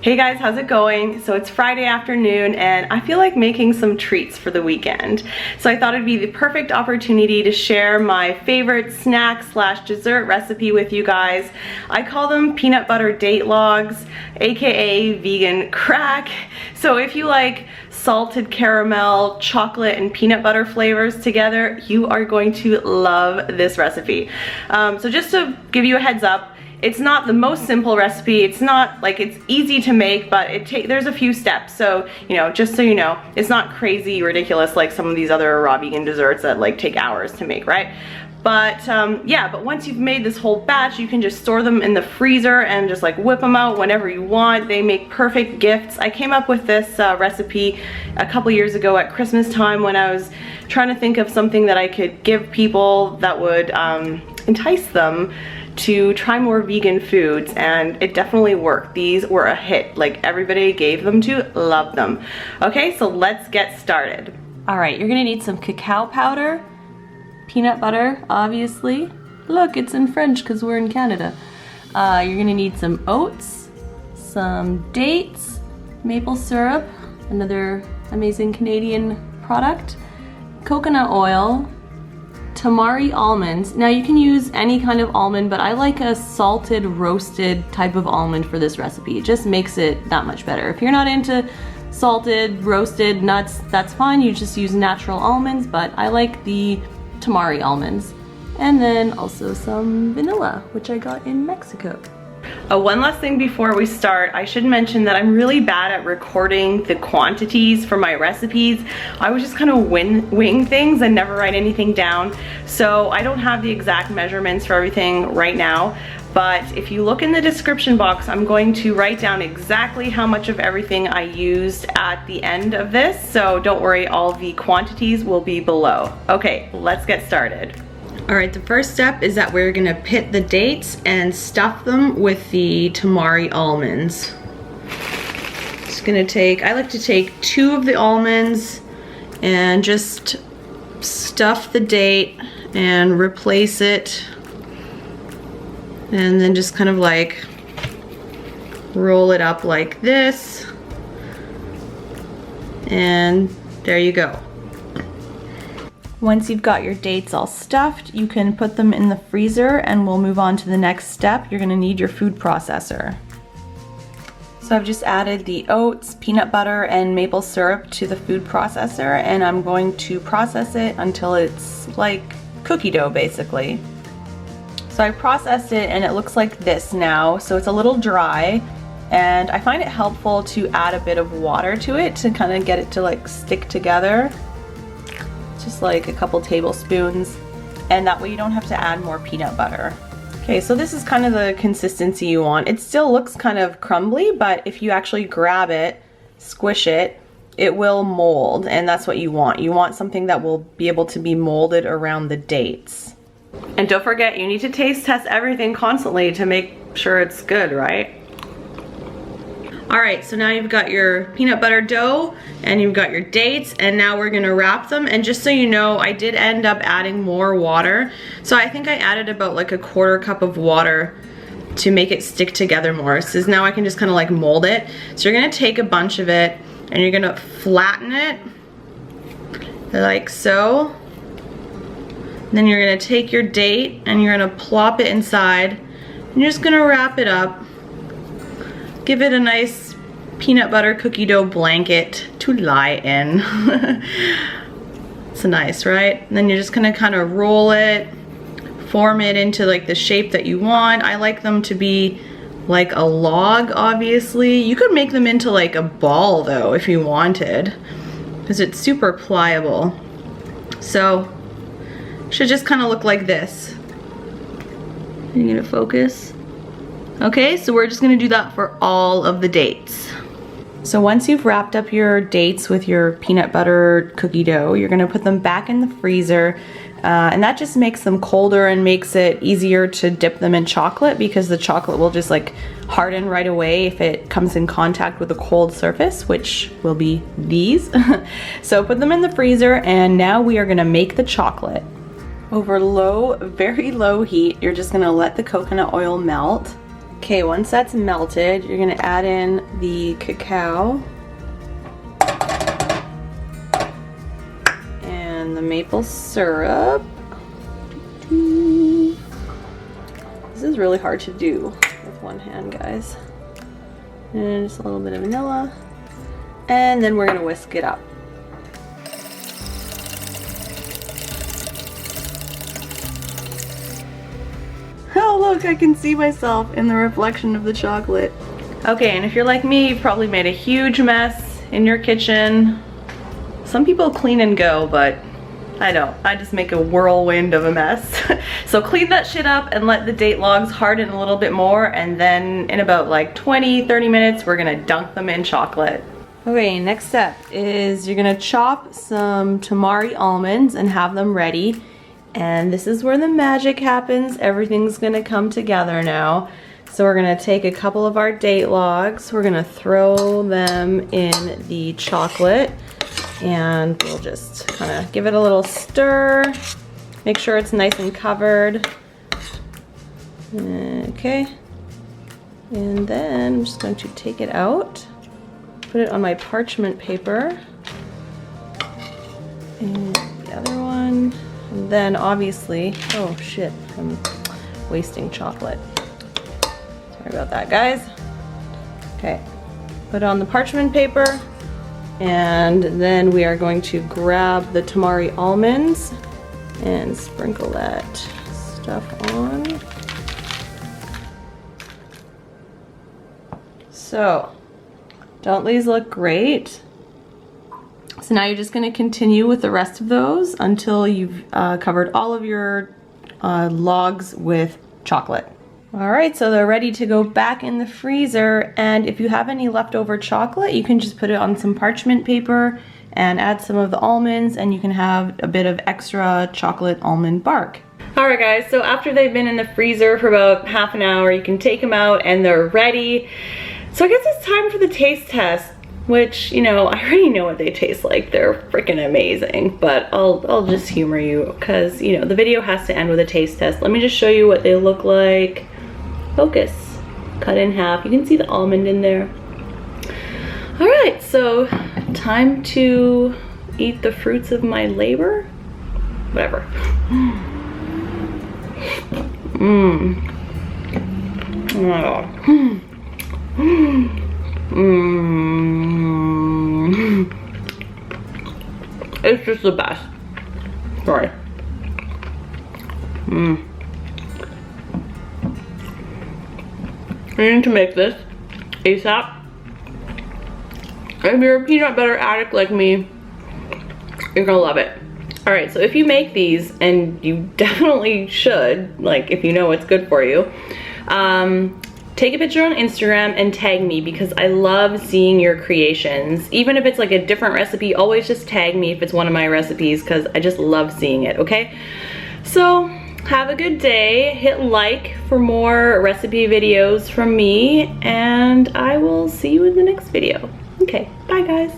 Hey guys, how's it going? So it's Friday afternoon and I feel like making some treats for the weekend. So I thought it'd be the perfect opportunity to share my favorite snack slash dessert recipe with you guys. I call them peanut butter date logs, aka vegan crack. So if you like salted caramel, chocolate, and peanut butter flavors together, you are going to love this recipe. So just to give you a heads up, it's not the most simple recipe. It's not like it's easy to make, but there's a few steps. So, you know, just so you know, it's not crazy ridiculous like some of these other raw vegan desserts that like take hours to make, right? But yeah, but once you've made this whole batch, you can just store them in the freezer and just like whip them out whenever you want. They make perfect gifts. I came up with this recipe a couple years ago at Christmas time when I was trying to think of something that I could give people that would entice them to try more vegan foods, and it definitely worked. These were a hit. Like, everybody gave them to, loved them. Okay, so let's get started. All right, you're gonna need some cacao powder, peanut butter, obviously. Look, it's in French because we're in Canada. You're gonna need some oats, some dates, maple syrup, another amazing Canadian product, coconut oil, tamari almonds. Now you can use any kind of almond, but I like a salted, roasted type of almond for this recipe. It just makes it that much better. If you're not into salted, roasted nuts, that's fine. You just use natural almonds, but I like the tamari almonds. And then also some vanilla, which I got in Mexico. One last thing before we start, I should mention that I'm really bad at recording the quantities for my recipes. I would just kind of wing things and never write anything down. So I don't have the exact measurements for everything right now. But if you look in the description box, I'm going to write down exactly how much of everything I used at the end of this. So don't worry, all the quantities will be below. Okay, let's get started. All right, the first step is that we're gonna pit the dates and stuff them with the tamari almonds. Just gonna I like to take 2 of the almonds and just stuff the date and replace it. And then just kind of like roll it up like this. And there you go. Once you've got your dates all stuffed, you can put them in the freezer and we'll move on to the next step. You're gonna need your food processor. So I've just added the oats, peanut butter, and maple syrup to the food processor, and I'm going to process it until it's like cookie dough, basically. So I processed it and it looks like this now. So it's a little dry, and I find it helpful to add a bit of water to it to kind of get it to like stick together. Just like a couple tablespoons, and that way you don't have to add more peanut butter. Okay, so this is kind of the consistency you want. It still looks kind of crumbly, but if you actually grab it, squish it, it will mold, and that's what you want. You want something that will be able to be molded around the dates. And don't forget, you need to taste test everything constantly to make sure it's good, right? All right, so now you've got your peanut butter dough and you've got your dates, and now we're gonna wrap them. And just so you know, I did end up adding more water. So I think I added about like a 1/4 cup of water to make it stick together more. So now I can just kind of like mold it. So you're gonna take a bunch of it and you're gonna flatten it like so. And then you're gonna take your date and you're gonna plop it inside. And you're just gonna wrap it up. Give it a nice peanut butter cookie dough blanket to lie in. It's nice, right? And then you're just gonna kind of roll it, form it into like the shape that you want. I like them to be like a log, obviously. You could make them into like a ball though, if you wanted, because it's super pliable. So, should just kind of look like this. Are you gonna focus? Okay, so we're just gonna do that for all of the dates. So once you've wrapped up your dates with your peanut butter cookie dough, you're gonna put them back in the freezer, and that just makes them colder and makes it easier to dip them in chocolate, because the chocolate will just like harden right away if it comes in contact with a cold surface, which will be these. So put them in the freezer, and now we are gonna make the chocolate. Over low, very low heat, you're just gonna let the coconut oil melt. Okay, once that's melted, you're gonna add in the cacao and the maple syrup. This is really hard to do with one hand, guys. And just a little bit of vanilla. And then we're gonna whisk it up. Oh look, I can see myself in the reflection of the chocolate. Okay, and if you're like me, you've probably made a huge mess in your kitchen. Some people clean and go, but I don't. I just make a whirlwind of a mess. So clean that shit up and let the date logs harden a little bit more, and then in about like 20-30 minutes, we're gonna dunk them in chocolate. Okay, next step is you're gonna chop some tamari almonds and have them ready. And this is where the magic happens. Everything's gonna come together now. So we're gonna take a couple of our date logs, we're gonna throw them in the chocolate, and we'll just kind of give it a little stir. Make sure it's nice and covered. Okay. And then I'm just going to take it out, put it on my parchment paper, and the other one. And then obviously, oh shit, I'm wasting chocolate. Sorry about that, guys. Okay, put it on the parchment paper, and then we are going to grab the tamari almonds and sprinkle that stuff on. So, don't these look great? So now you're just going to continue with the rest of those until you've covered all of your logs with chocolate. All right, so they're ready to go back in the freezer, and if you have any leftover chocolate, you can just put it on some parchment paper and add some of the almonds, and you can have a bit of extra chocolate almond bark. All right, guys, so after they've been in the freezer for about half an hour, you can take them out and they're ready. So I guess it's time for the taste test, which, you know, I already know what they taste like. They're freaking amazing, but I'll just humor you because, you know, the video has to end with a taste test. Let me just show you what they look like. Focus. Cut in half. You can see the almond in there. All right, so time to eat the fruits of my labor. Whatever. Mmm. Oh. It's just the best. Sorry. I need to make this ASAP. If you're a peanut butter addict like me, you're gonna love it. All right, so if you make these, and you definitely should, like if you know what's good for you, take a picture on Instagram and tag me because I love seeing your creations. Even if it's like a different recipe, always just tag me if it's one of my recipes because I just love seeing it, okay? So have a good day. Hit like for more recipe videos from me, and I will see you in the next video. Okay, bye guys.